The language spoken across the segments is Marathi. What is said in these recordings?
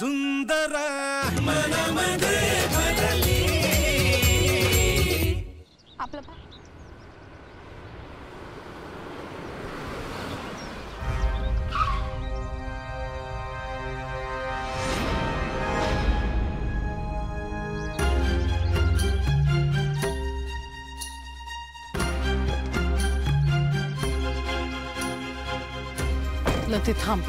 सुंदर मनामध्ये भरली आपलं लते थांब.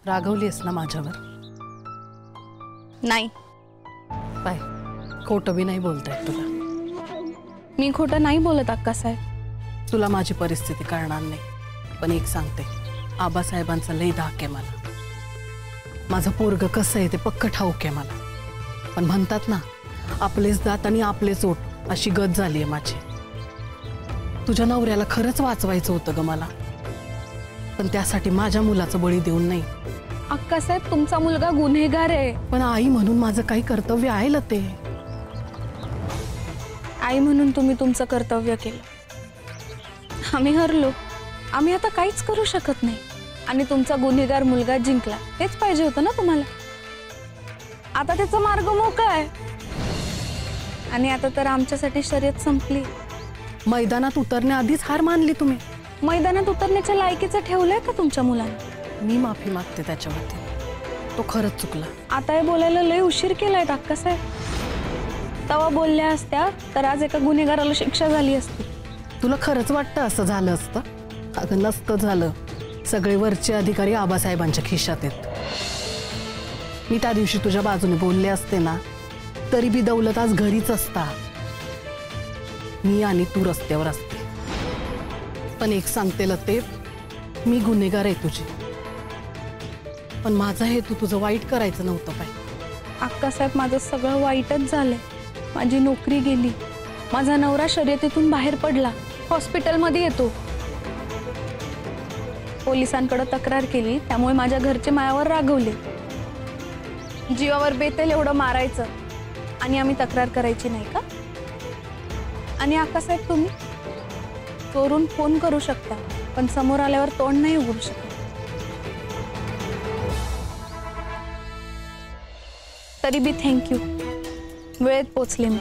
रागवलीस ना माझ्यावर? नाही. बाय, खोटं बी नाही बोलतायत तुला. मी खोटं नाही बोलत अक्कासाहेब. तुला माझी परिस्थिती कळणार नाही, पण एक सांगते, आबासाहेबांचा लई धाक आहे मला. माझं पोरग कसं आहे ते पक्क ठाऊक आहे मला. पण म्हणतात ना, आपलेच दात आणि आपलेच ओठ, अशी गत झाली आहे माझी. तुझ्या नवऱ्याला खरंच वाचवायचं होतं ग मला, पण त्यासाठी माझ्या मुलाचं बळी देऊन नाही. अक्कासाहेब, तुमचा मुलगा गुन्हेगार आहे. पण आई म्हणून माझं काही कर्तव्य आहे लते. आई म्हणून तुम्ही तुमचं कर्तव्य केलं. आम्ही हरलो. आम्ही आता काहीच करू शकत नाही. आणि तुमचा गुन्हेगार मुलगा जिंकला, हेच पाहिजे होतं ना तुम्हाला. आता त्याचा मार्ग मोकळा आहे. आणि आता तर आमच्यासाठी शर्यत संपली. मैदानात उतरण्याआधीच हार मानली तुम्ही. मैदानात उतरण्याच्या लायकीचं ठेवलंय का तुमच्या मुलाने? मी माफी मागते त्याच्यावरती. तो खरंच चुकला. आता हे बोलायला लय उशीर केलाय अक्कासाहेब. तवा बोलल्या असत्या तर आज एका गुन्हेगाराला शिक्षा झाली असती. तुला खरंच वाटतं असं झालं असतं? अगं नसतं झालं. सगळे वरचे अधिकारी आबासाहेबांच्या खिशात आहेत. मी त्या दिवशी तुझ्या बाजूने बोलले असते ना, तरी बी दौलत आज घरीच असता. मी आणि तू रस्त्यावर असते. पण एक सांगते लते, मी गुन्हेगार आहे तुझी, पण माझा हेतू तुझं वाईट करायचं नव्हतं. पाय अक्कासाहेब, माझं सगळं वाईटच झालंय. माझी नोकरी गेली. माझा नवरा शर्यतीतून बाहेर पडला. हॉस्पिटलमध्ये येतो. पोलिसांकडे तक्रार केली, त्यामुळे माझ्या घरचे मायावर रागवले. जीवावर बेतेल एवढं मारायचं आणि आम्ही तक्रार करायची नाही का? आणि अक्कासाहेब, तुम्ही चोरून फोन करू शकता, पण समोर आल्यावर तोंड नाही उघडू शकत. तरी बी थँक्यू. वेळेत पोचले मी.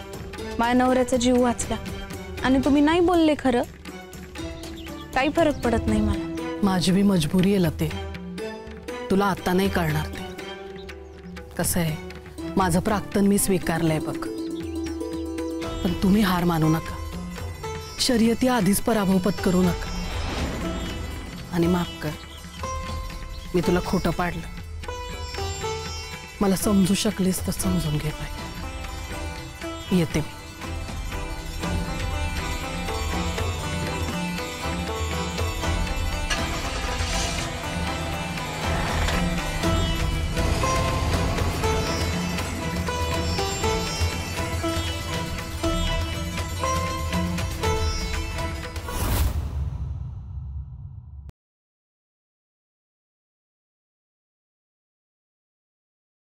माझ्या नवऱ्याचा जीव वाचला. आणि तुम्ही नाही बोलले खरं, काही फरक पडत नाही मला. माझी बी मजबुरी आहे लते. तुला आता नाही कळणार ते. कसं आहे, माझं प्राक्तन मी स्वीकारलंय बघ. पण तुम्ही हार मानू नका. शर्यती आधीच पराभव पत्करू नका. आणि माफ कर, मी तुला खोटं पाडलं. मला समजू शकलीस तर समजून घे. पाय येते.